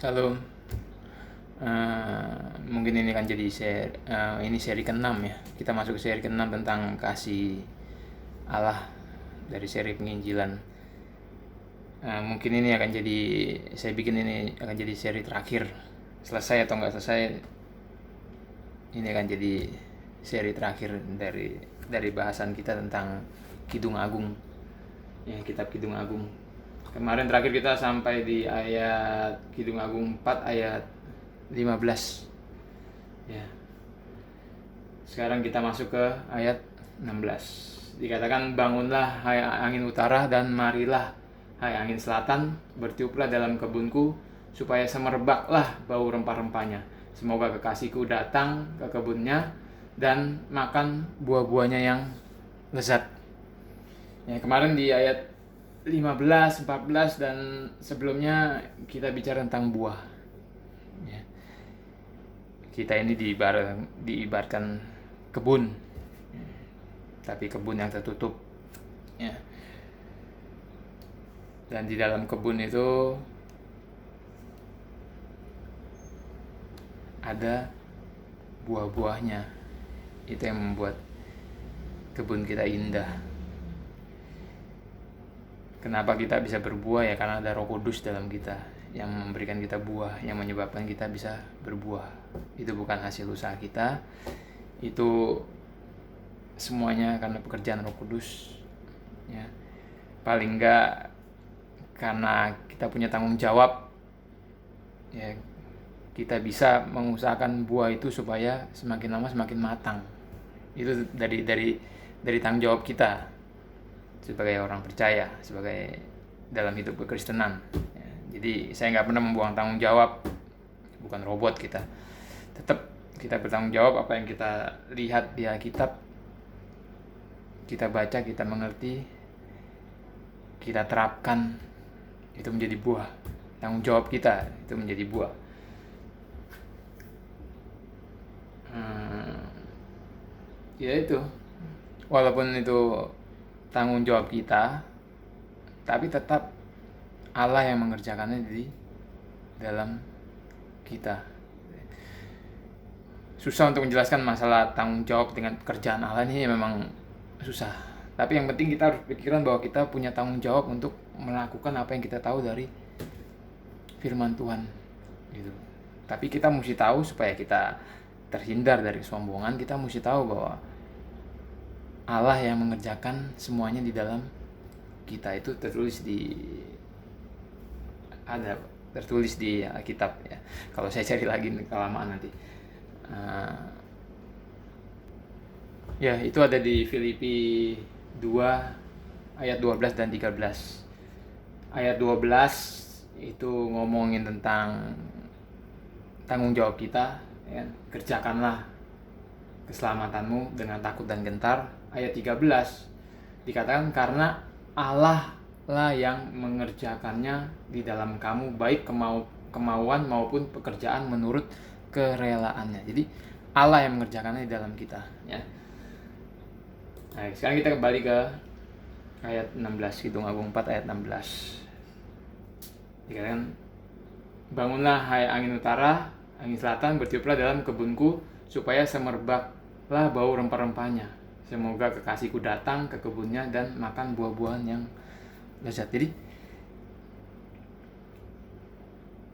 Halo, mungkin ini akan jadi ini seri ke-6 ya. Kita masuk ke seri ke-6 tentang kasih Allah dari seri penginjilan. Mungkin ini akan jadi, saya bikin ini akan jadi seri terakhir. Selesai atau nggak selesai, ini akan jadi seri terakhir dari bahasan kita tentang Kidung Agung. Ya, kitab Kidung Agung. Kemarin terakhir kita sampai di ayat Kidung Agung 4 ayat 15. Ya. Sekarang kita masuk ke ayat 16. Dikatakan, bangunlah hai angin utara dan marilah hai angin selatan, bertiuplah dalam kebunku supaya semerbaklah bau rempah-rempahnya. Semoga kekasihku datang ke kebunnya dan makan buah-buahnya yang lezat. Ya, kemarin di ayat 15, 14 dan sebelumnya kita bicara tentang buah. Ya. Kita ini diibaratkan kebun, tapi kebun yang tertutup. Ya. Dan di dalam kebun itu ada buah-buahnya. Itu yang membuat kebun kita indah. Kenapa kita bisa berbuah? Ya karena ada Roh Kudus dalam kita yang memberikan kita buah, yang menyebabkan kita bisa berbuah. Itu bukan hasil usaha kita, itu semuanya karena pekerjaan Roh Kudus. Ya. Paling enggak karena kita punya tanggung jawab, ya kita bisa mengusahakan buah itu supaya semakin lama semakin matang. Itu dari tanggung jawab kita sebagai orang percaya, sebagai dalam hidup kekristenan. Ya, jadi saya nggak pernah membuang tanggung jawab, bukan robot kita. Tetap kita bertanggung jawab apa yang kita lihat di Alkitab, kita baca, kita mengerti, kita terapkan, itu menjadi buah. Tanggung jawab kita itu menjadi buah. Ya itu, walaupun itu tanggung jawab kita, tapi tetap Allah yang mengerjakannya di dalam kita. Susah untuk menjelaskan masalah tanggung jawab dengan pekerjaan Allah ini, memang susah. Tapi yang penting kita harus pikiran bahwa kita punya tanggung jawab untuk melakukan apa yang kita tahu dari firman Tuhan. Gitu. Tapi kita mesti tahu, supaya kita terhindar dari kesombongan, kita mesti tahu bahwa Allah yang mengerjakan semuanya di dalam kita. Itu tertulis di Alkitab ya. Kalau saya cari lagi kelamaan nanti. Ya, itu ada di Filipi 2 ayat 12 dan 13. Ayat 12 itu ngomongin tentang tanggung jawab kita, ya. Kerjakanlah keselamatanmu dengan takut dan gentar. Ayat 13 dikatakan, karena Allah lah yang mengerjakannya di dalam kamu, baik kemauan maupun pekerjaan menurut kerelaannya. Jadi Allah yang mengerjakannya di dalam kita, ya. Nah, sekarang kita kembali ke ayat 16, Kidung Agung 4 ayat 16. Dikatakan, bangunlah hai angin utara, angin selatan, bertiuplah dalam kebunku supaya semerbaklah bau rempah-rempahnya. Semoga kekasihku datang ke kebunnya dan makan buah-buahan yang lezat. Jadi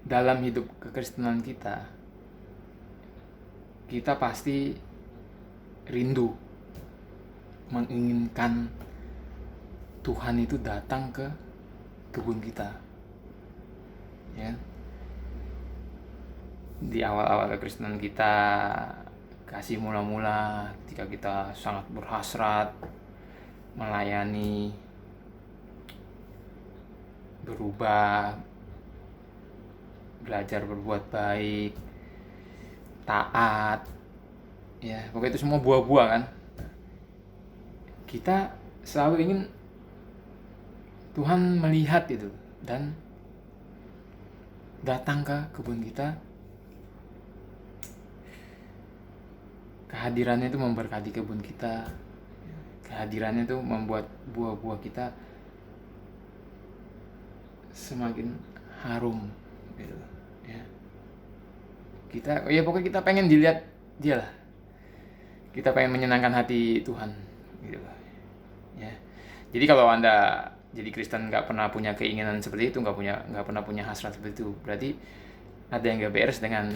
dalam hidup kekristenan kita pasti rindu, menginginkan Tuhan itu datang ke kebun kita, ya. Di awal-awal kekristenan kita, kasih mula-mula ketika kita sangat berhasrat melayani, berubah, belajar berbuat baik, taat, ya pokoknya itu semua buah-buah kan. Kita selalu ingin Tuhan melihat itu dan datang ke kebun kita. Kehadirannya itu memberkati kebun kita. Kehadirannya itu membuat buah-buah kita semakin harum gitu. Ya. Pokoknya kita pengen dilihat dia lah. Kita pengen menyenangkan hati Tuhan, gitu loh. Ya. Jadi kalau Anda jadi Kristen nggak pernah punya keinginan seperti itu, nggak pernah punya hasrat seperti itu, berarti ada yang nggak beres dengan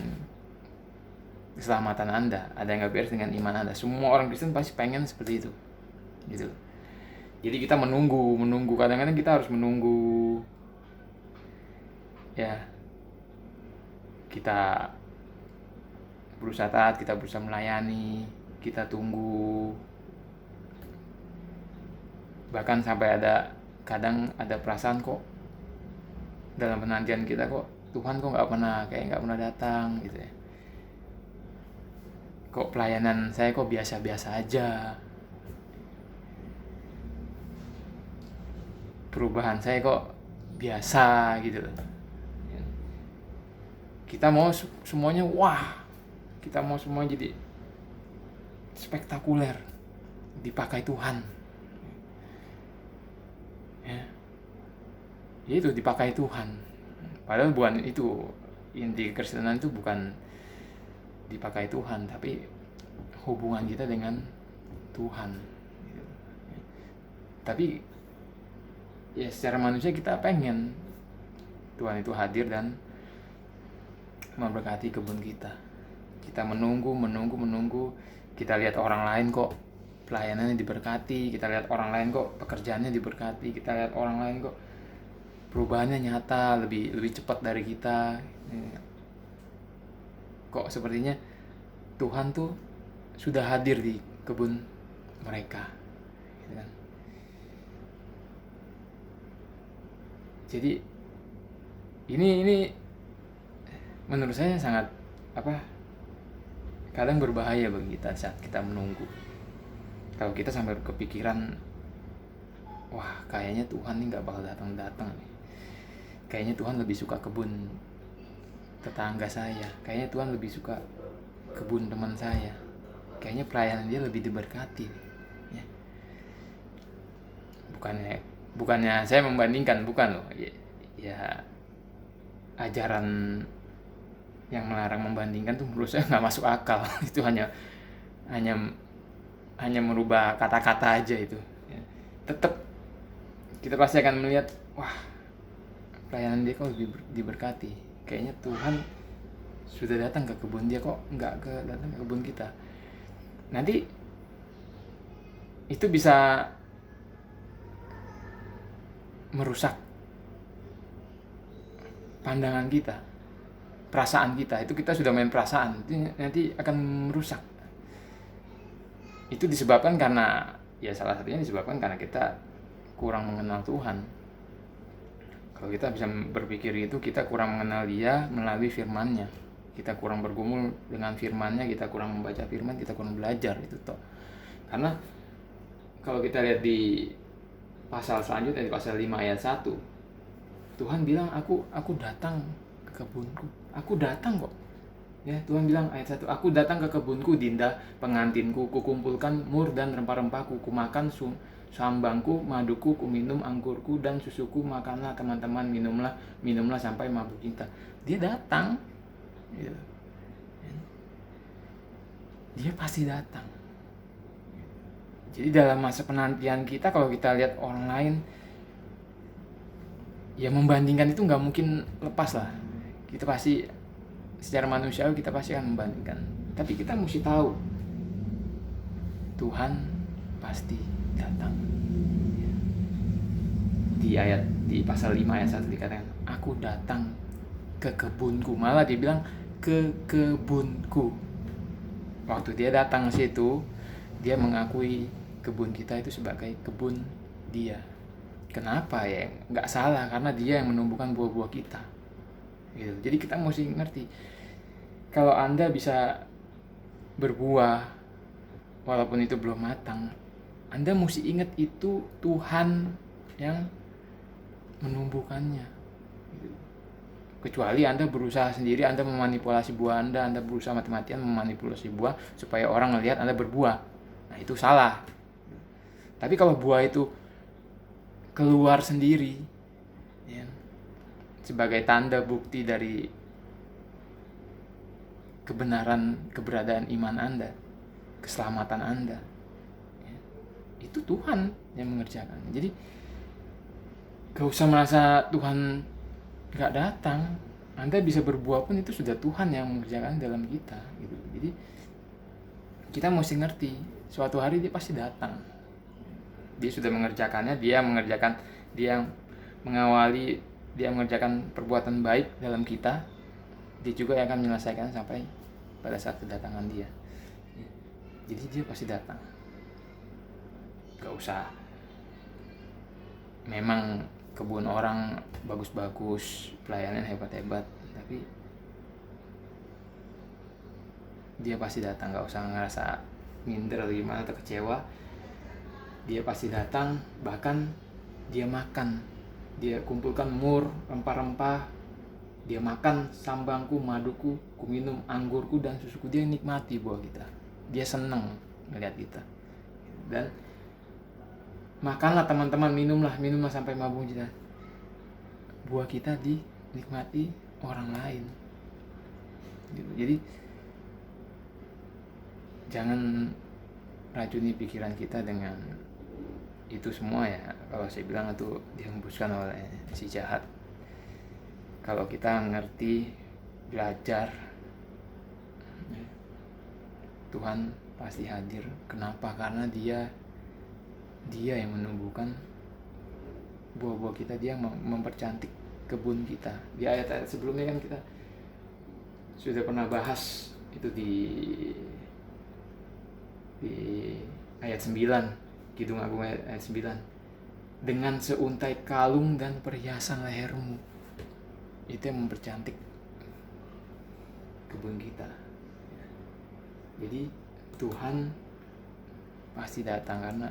keselamatan Anda, ada yang nggak beres dengan iman Anda. Semua orang Kristen pasti pengen seperti itu, gitu. Jadi kita menunggu. Kadang-kadang kita harus menunggu. Ya, kita berusaha taat, kita berusaha melayani, kita tunggu. Bahkan sampai kadang ada perasaan kok dalam penantian kita, kok Tuhan kok nggak pernah datang gitu ya. Kok pelayanan saya kok biasa-biasa aja. Perubahan saya kok biasa gitu loh. Kita mau semuanya wah. Kita mau semuanya jadi spektakuler, dipakai Tuhan. Ya itu dipakai Tuhan. Padahal bukan itu inti kekristenan, itu bukan dipakai Tuhan, tapi hubungan kita dengan Tuhan. Tapi ya secara manusia kita pengen Tuhan itu hadir dan memberkati kebun kita. Kita menunggu. Kita lihat orang lain kok pelayanannya diberkati, kita lihat orang lain kok pekerjaannya diberkati, kita lihat orang lain kok perubahannya nyata, lebih cepat dari kita. Kok sepertinya Tuhan tuh sudah hadir di kebun mereka, gitu kan. Jadi ini menurut saya sangat kadang berbahaya bagi kita saat kita menunggu. Kalau kita sampai kepikiran, wah kayaknya Tuhan ini gak bakal datang nih. Kayaknya Tuhan lebih suka kebun tetangga saya. Kayaknya Tuhan lebih suka kebun teman saya. Kayaknya pelayanan dia lebih diberkati. Ya. Bukannya saya membandingkan, bukan loh. Ya ajaran yang melarang membandingkan tuh menurut saya nggak masuk akal. Itu hanya merubah kata-kata aja itu. Ya. Tetap kita pasti akan melihat, wah pelayanan dia kok lebih diberkati. Kayaknya Tuhan sudah datang ke kebun dia, kok nggak datang ke kebun kita. Nanti itu bisa merusak pandangan kita, perasaan kita. Itu kita sudah main perasaan, itu nanti akan merusak. Itu disebabkan karena, ya salah satunya disebabkan karena kita kurang mengenal Tuhan. Kalau kita bisa berpikir itu, kita kurang mengenal Dia melalui firman-Nya. Kita kurang bergumul dengan firman-Nya, kita kurang membaca firman, kita kurang belajar itu toh. Karena kalau kita lihat di pasal selanjutnya, di pasal 5 ayat 1, Tuhan bilang, aku datang ke kebunku. Aku datang kok. Ya, Tuhan bilang ayat 1, aku datang ke kebunku, Dinda, pengantinku, kukumpulkan mur dan rempah-rempahku, kumakan sambangku, maduku, kuminum anggurku dan susuku, makanlah teman-teman, minumlah sampai mabuk cinta. Dia datang. Dia pasti datang. Jadi dalam masa penantian kita, kalau kita lihat orang lain, ya membandingkan itu nggak mungkin lepas lah. Kita pasti secara manusiawi kita pasti akan membandingkan. Tapi kita mesti tahu Tuhan pasti datang. Di pasal 5 ayat 1 dikatakan, aku datang ke kebunku. Malah dia bilang ke kebunku. Waktu dia datang ke situ, dia mengakui kebun kita itu sebagai kebun dia. Kenapa ya? Nggak salah, karena dia yang menumbuhkan buah-buah kita. Gitu. Jadi kita mesti ngerti, kalau Anda bisa berbuah walaupun itu belum matang, Anda mesti ingat itu Tuhan yang menumbuhkannya. Gitu. Kecuali Anda berusaha sendiri, Anda memanipulasi buah Anda berusaha mati-matian memanipulasi buah supaya orang melihat Anda berbuah. Nah, itu salah. Tapi kalau buah itu keluar sendiri, ya, sebagai tanda bukti dari kebenaran, keberadaan iman Anda, keselamatan Anda. Itu Tuhan yang mengerjakan. Jadi gak usah merasa Tuhan gak datang. Anda bisa berbuah pun itu sudah Tuhan yang mengerjakan dalam kita gitu. Jadi kita mesti ngerti suatu hari dia pasti datang. Dia sudah mengerjakannya, dia mengawali, dia mengerjakan perbuatan baik dalam kita. Dia juga yang akan menyelesaikan sampai pada saat kedatangan dia. Jadi dia pasti datang. Gak usah memang kebun orang bagus-bagus, pelayanan hebat-hebat, tapi dia pasti datang. Gak usah ngerasa minder gimana atau kecewa. Dia pasti datang. Bahkan dia makan, dia kumpulkan mur, rempah-rempah, dia makan sambangku, maduku, ku minum anggurku dan susuku. Dia nikmati buah kita, dia senang melihat kita. Dan makanlah teman-teman, minumlah sampai mabuk kita. Buah kita dinikmati orang lain. Jadi jangan racuni pikiran kita dengan itu semua ya. Kalau saya bilang itu dihembuskan oleh si jahat. Kalau kita ngerti, belajar, Tuhan pasti hadir. Kenapa? Karena dia yang menumbuhkan buah-buah kita, dia mempercantik kebun kita. Di ayat-ayat sebelumnya kan kita sudah pernah bahas itu di ayat 9, Kidung Agung ayat 9. Dengan seuntai kalung dan perhiasan lehermu, itu yang mempercantik kebun kita. Jadi Tuhan pasti datang karena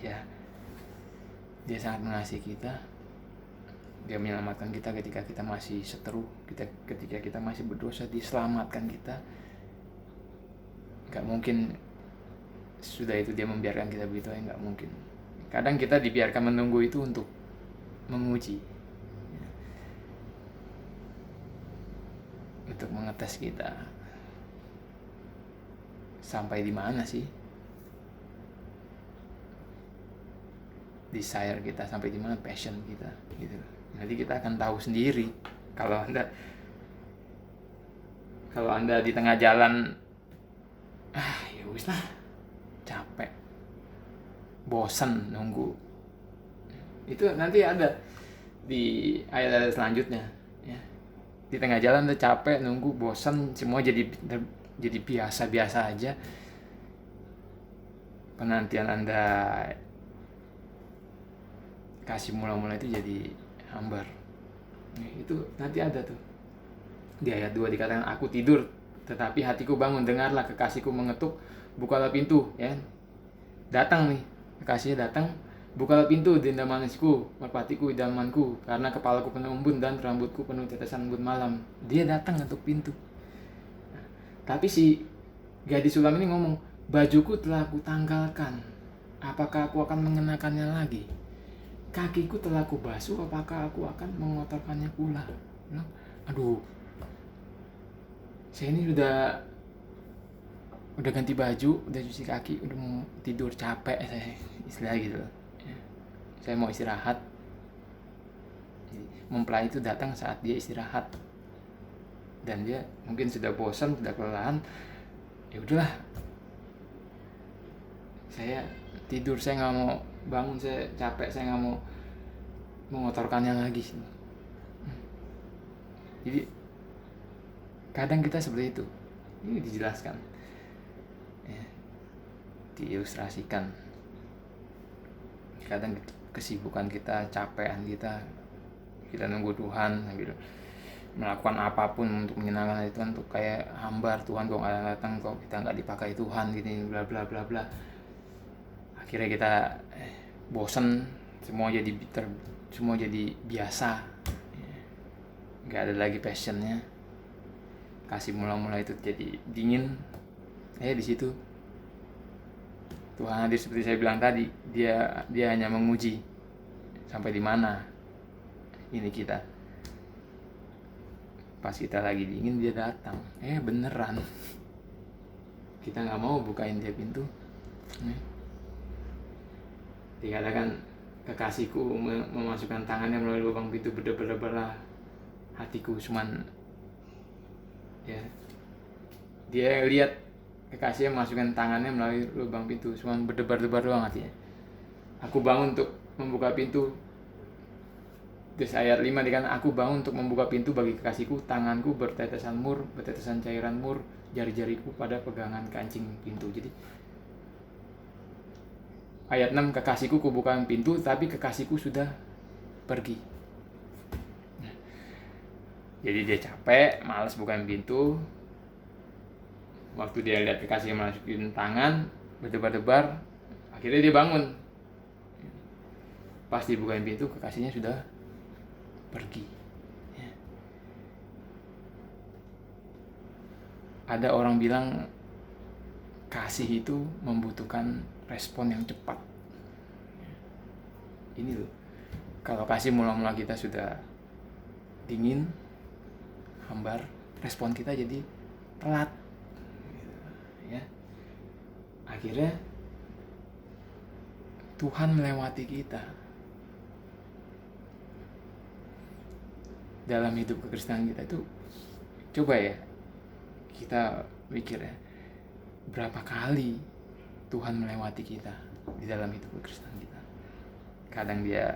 ya dia sangat mengasihi kita. Dia menyelamatkan kita ketika kita masih seteru, ketika kita masih berdosa, diselamatkan kita. Gak mungkin sudah itu dia membiarkan kita begitu aja, gak mungkin. Kadang kita dibiarkan menunggu itu untuk menguji, untuk mengetes kita sampai di mana sih desire kita, sampai di mana passion kita gitu. Nanti kita akan tahu sendiri. Kalau anda di tengah jalan ya wis lah, capek, bosan nunggu, itu nanti ada di ayat-ayat selanjutnya ya. Di tengah jalan udah capek, nunggu, bosan, semua jadi biasa-biasa aja. Penantian Anda kasih mula-mula itu jadi hambar. Itu nanti ada tuh. Di ayat 2 dikatakan, aku tidur tetapi hatiku bangun, dengarlah kekasihku mengetuk, bukalah pintu ya. Datang nih, kekasihnya datang, bukalah pintu dinda manisku, merpatiku, idamanku, karena kepalaku penuh embun dan rambutku penuh tetesan embun malam. Dia datang ketuk pintu. Tapi si gadis sulam ini ngomong, bajuku telah aku tanggalkan, apakah aku akan mengenakannya lagi? Kakiku telah aku basuh, apakah aku akan mengotorkannya pula? Aduh, saya ini udah ganti baju, udah cuci kaki, udah mau tidur, capek saya, istilah gitu loh. Saya mau istirahat. Mempelai itu datang saat dia istirahat, dan dia mungkin sudah bosan, sudah kelelahan. Ya udahlah, saya tidur, saya nggak mau bangun, saya capek, saya nggak mau mengotorkannya lagi. Jadi kadang kita seperti itu. Ini dijelaskan ya, diilustrasikan. Kadang kesibukan kita, capean kita nunggu Tuhan gitu, melakukan apapun untuk menyenangkan Tuhan, untuk kayak hambar, Tuhan kok nggak datang, kok kita nggak dipakai Tuhan gini, bla bla bla bla. Akhirnya kita bosen, semua jadi biasa, nggak ada lagi passionnya. Kasih mula-mula itu jadi dingin. Di situ Tuhan hadir seperti saya bilang tadi. Dia hanya menguji sampai di mana ini kita. Pas kita lagi dingin dia datang, beneran. Kita nggak mau bukain dia pintu. Dikatakan kekasihku memasukkan tangannya melalui lubang pintu, berdebar-debarlah hatiku. Cuman ya, dia lihat kekasihnya memasukkan tangannya melalui lubang pintu, cuman berdebar-debar doang hatinya. Aku bangun untuk membuka pintu. Terus ayat 5 dikatakan, aku bangun untuk membuka pintu bagi kekasihku, tanganku bertetesan mur, bertetesan cairan mur, jari-jariku pada pegangan kancing pintu. Jadi ayat 6, kekasihku kubukakan pintu, tapi kekasihku sudah pergi. Jadi dia capek, malas bukain pintu. Waktu dia lihat kekasihnya masukin tangan, berdebar-debar, akhirnya dia bangun. Pas dibukain pintu, kekasihnya sudah pergi. Ada orang bilang kasih itu membutuhkan respon yang cepat. Ini loh, kalau kasih mula-mula kita sudah dingin, hambar, respon kita jadi telat. Ya. Akhirnya Tuhan melewati kita. Dalam hidup kekristenan kita itu, coba ya kita mikir ya, berapa kali Tuhan melewati kita di dalam hidup kekristenan kita. Kadang dia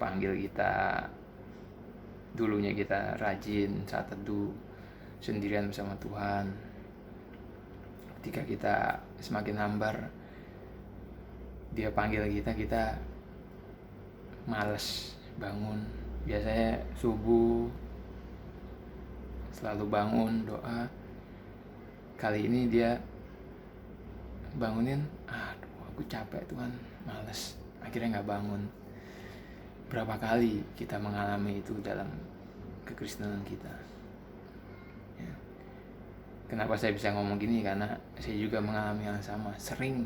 panggil kita, dulunya kita rajin saat teduh sendirian bersama Tuhan. Ketika kita semakin hambar, dia panggil kita males bangun. Biasanya subuh selalu bangun doa. Kali ini dia bangunin, aduh aku capek Tuhan, males, akhirnya gak bangun. Berapa kali kita mengalami itu dalam kekristenan kita ya. Kenapa saya bisa ngomong gini? Karena saya juga mengalami hal yang sama. Sering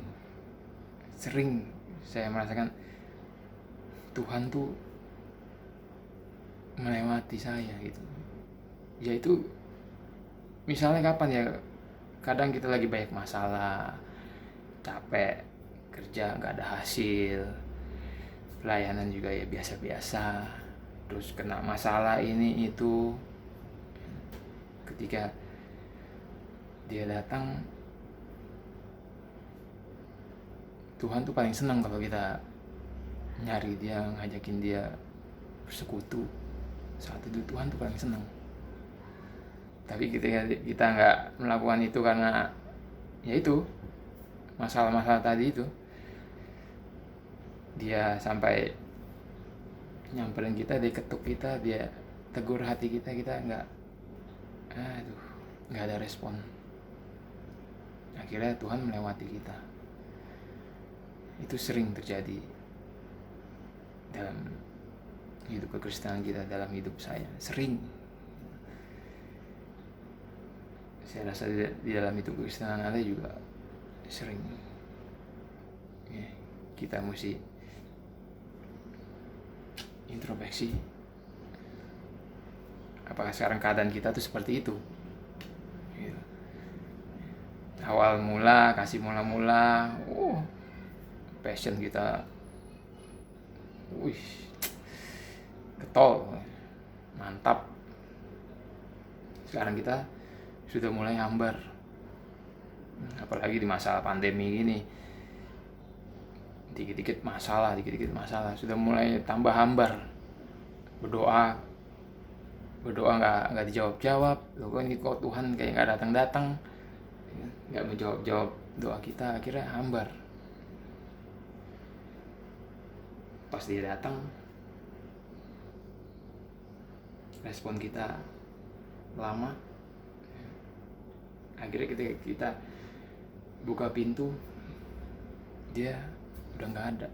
saya merasakan Tuhan tuh melewati saya gitu. Yaitu misalnya kapan ya, kadang kita lagi banyak masalah, capek kerja gak ada hasil, pelayanan juga ya biasa-biasa, terus kena masalah ini itu. Ketika dia datang, Tuhan tuh paling senang kalau kita nyari dia, ngajakin dia bersekutu. Saat itu Tuhan tuh paling senang. Tapi ketika kita nggak melakukan itu karena ya itu masalah-masalah tadi itu, dia sampai nyamperin kita, dia ketuk kita, dia tegur hati kita nggak ada respon. Akhirnya Tuhan melewati kita. Itu sering terjadi dalam hidup kekristenan kita, dalam hidup saya sering. Saya rasa di dalam hidup kekristenan Anda juga sering ya, kita mesti introspeksi. Apakah sekarang keadaan kita tuh seperti itu? Awal mula, kasih mula-mula, passion kita getol, mantap. Sekarang kita sudah mulai hambar, apalagi di masa pandemi gini, dikit-dikit masalah, sudah mulai tambah hambar. Berdoa nggak dijawab. Loh, ini kok Tuhan kayak nggak datang, nggak menjawab doa kita, akhirnya hambar. Pas dia datang, respon kita lama. Akhirnya ketika kita buka pintu, dia udah nggak ada.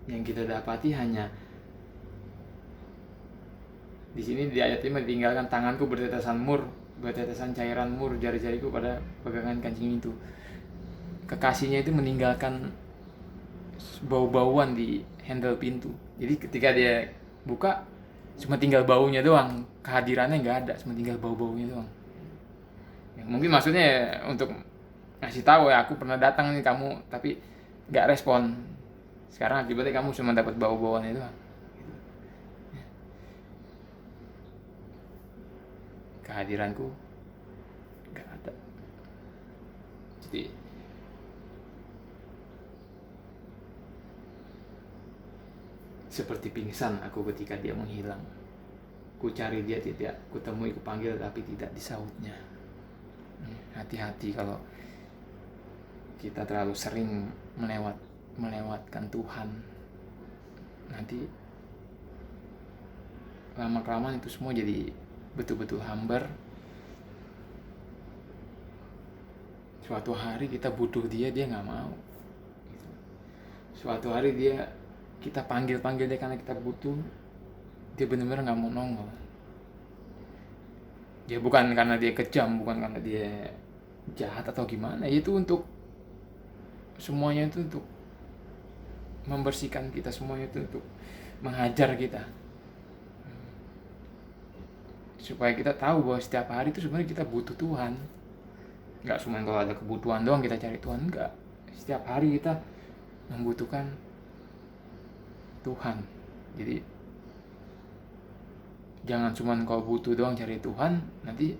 Yang kita dapati hanya di sini di ayat 5 ditinggalkan, tanganku bertetesan cairan mur, jari-jariku pada pegangan kancing itu. Kekasihnya itu meninggalkan bau-bauan di handle pintu. Jadi ketika dia buka cuma tinggal baunya doang, kehadirannya nggak ada, cuma tinggal bau-baunya doang. Ya, mungkin maksudnya ya untuk ngasih tahu ya, aku pernah datang nih kamu tapi nggak respon. Sekarang akibatnya kamu cuma dapat bau-bauannya doang. Kehadiranku nggak ada. Jadi seperti pingsan aku ketika dia menghilang. Ku cari dia tidak, ku temui, ku panggil tapi tidak disautnya. Hati-hati kalau kita terlalu sering melewatkan Tuhan. Nanti lama-kelamaan itu semua jadi betul-betul hambar. Suatu hari kita butuh dia nggak mau. Suatu hari kita panggil dia karena kita butuh, dia benar-benar nggak mau nongol. Dia bukan karena dia kejam, bukan karena dia jahat atau gimana. Itu untuk semuanya, itu untuk membersihkan kita, semuanya itu untuk menghajar kita, supaya kita tahu bahwa setiap hari itu sebenarnya kita butuh Tuhan. Nggak cuma kalau ada kebutuhan doang kita cari Tuhan, enggak. Setiap hari kita membutuhkan Tuhan. Jadi jangan cuma kalau butuh doang cari Tuhan, nanti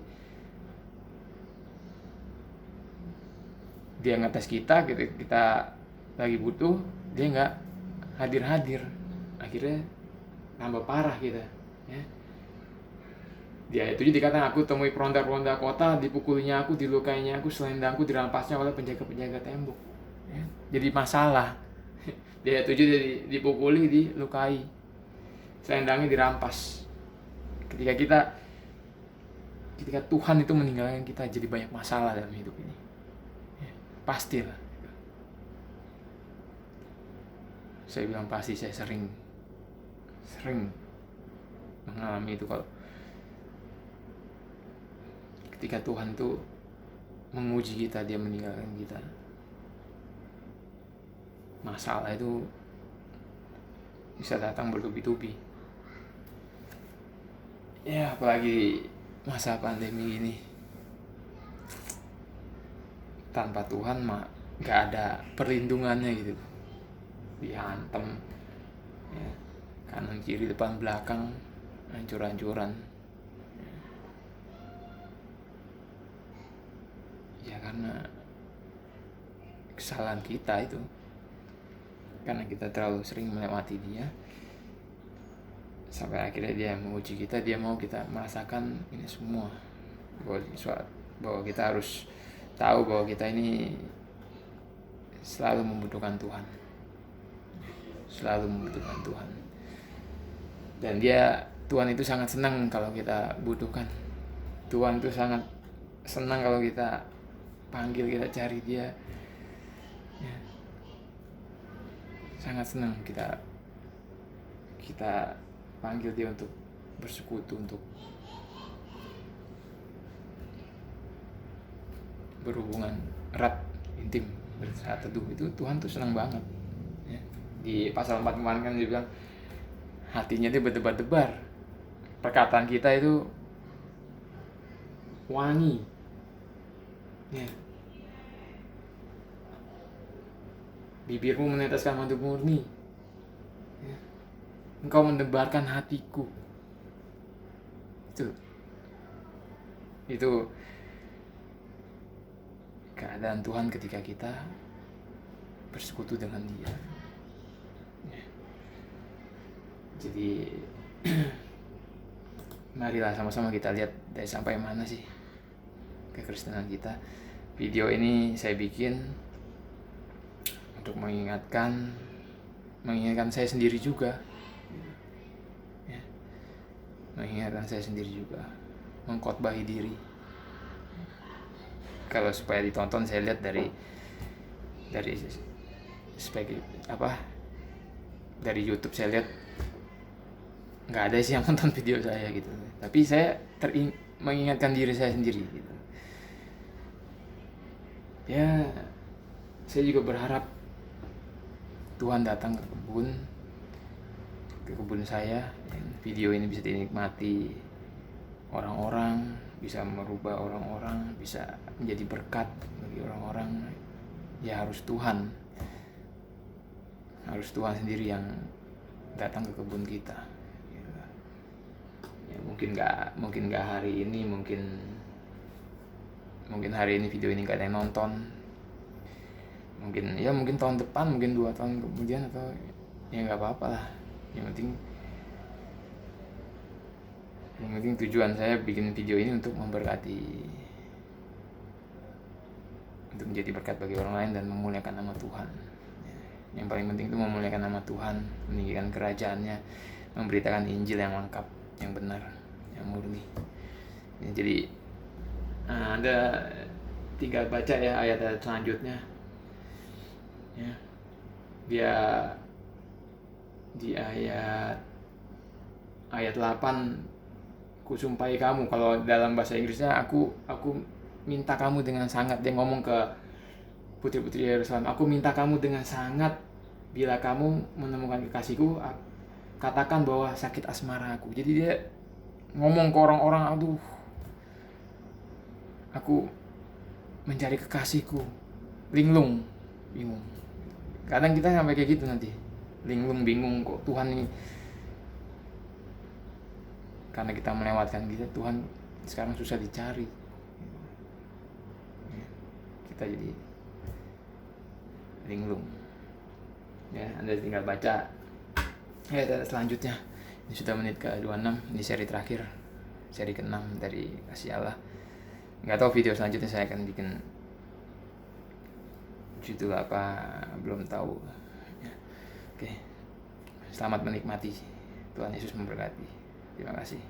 dia ngetes kita gitu, kita lagi butuh dia nggak hadir, akhirnya tambah parah kita ya. Dia itu jadi dikatakan, aku temui peronda-peronda kota, dipukulinya aku, dilukainya aku, selendangku dirampasnya oleh penjaga-penjaga tembok ya. Jadi masalah. Dia itu jadi dipukuli, dilukai, selendangnya dirampas. Ketika Tuhan itu meninggalkan kita, jadi banyak masalah dalam hidup ini ya, pastilah. Saya bilang pasti, saya sering mengalami itu. Kalau ketika Tuhan tuh menguji kita, dia meninggalkan kita, masalah itu bisa datang bertubi-tubi ya, apalagi masa pandemi ini. Tanpa Tuhan mah nggak ada perlindungannya gitu, dihantam ya, kanan kiri depan belakang hancur-hancuran ya, karena kesalahan kita itu, karena kita terlalu sering melewati dia, sampai akhirnya dia menguji kita. Dia mau kita merasakan ini semua, bahwa kita harus tahu bahwa kita ini selalu membutuhkan Tuhan, dan Tuhan itu sangat senang kalau kita butuhkan. Tuhan itu sangat senang kalau kita panggil, kita cari dia ya. Sangat senang kita panggil dia untuk bersekutu, untuk berhubungan erat, intim, bersaat teduh. Itu Tuhan tuh senang banget ya. Di pasal 4 kemarin kan dia bilang hatinya dia berdebar-debar, perkataan kita itu wangi ya. Bibirmu meneteskan madu murni ya. Engkau mendebarkan hatiku. Itu keadaan Tuhan ketika kita bersekutu dengan dia ya. Jadi marilah sama-sama kita lihat dari sampai mana sih kekristenan kita. Video ini saya bikin untuk mengingatkan saya sendiri juga ya. Mengingatkan saya sendiri juga, mengkhotbahi diri. Kalau supaya ditonton, saya lihat dari dari YouTube, saya lihat nggak ada sih yang nonton video saya gitu. Tapi saya mengingatkan diri saya sendiri gitu ya. Saya juga berharap Tuhan datang ke kebun, ke kebun saya. Video ini bisa dinikmati orang-orang, bisa merubah orang-orang, bisa menjadi berkat bagi orang-orang. Ya harus Tuhan sendiri yang datang ke kebun kita. Ya, mungkin nggak hari ini, mungkin hari ini video ini nggak ada yang nonton, mungkin tahun depan, mungkin 2 tahun kemudian, atau ya nggak apa-apa lah. Yang penting tujuan saya bikin video ini untuk memberkati, untuk menjadi berkat bagi orang lain dan memuliakan nama Tuhan. Yang paling penting itu memuliakan nama Tuhan, meninggikan kerajaannya, memberitakan Injil yang lengkap, yang benar, yang murni. Ya, jadi ada 3 baca ya ayat-ayat selanjutnya. Ya, dia di ayat 8, kusumpahi kamu. Kalau dalam bahasa Inggrisnya aku minta kamu dengan sangat. Dia ngomong ke putri-putri Yerusalem, aku minta kamu dengan sangat, bila kamu menemukan kekasihku, katakan bahwa sakit asmara aku. Jadi dia ngomong ke orang-orang, aduh, aku mencari kekasihku, linglung, bingung. Kadang kita sampai kayak gitu nanti, linglung, bingung, kok Tuhan ini, karena kita melewatkan kita, Tuhan sekarang susah dicari. Kita jadi linglung. Ya, Anda tinggal baca ayat selanjutnya. Ini sudah menit ke-26, ini seri terakhir, seri ke-6 dari Kasih Allah. Nggak tahu video selanjutnya saya akan bikin judul apa, belum tahu. Ya. Oke, selamat menikmati. Tuhan Yesus memberkati. Terima kasih.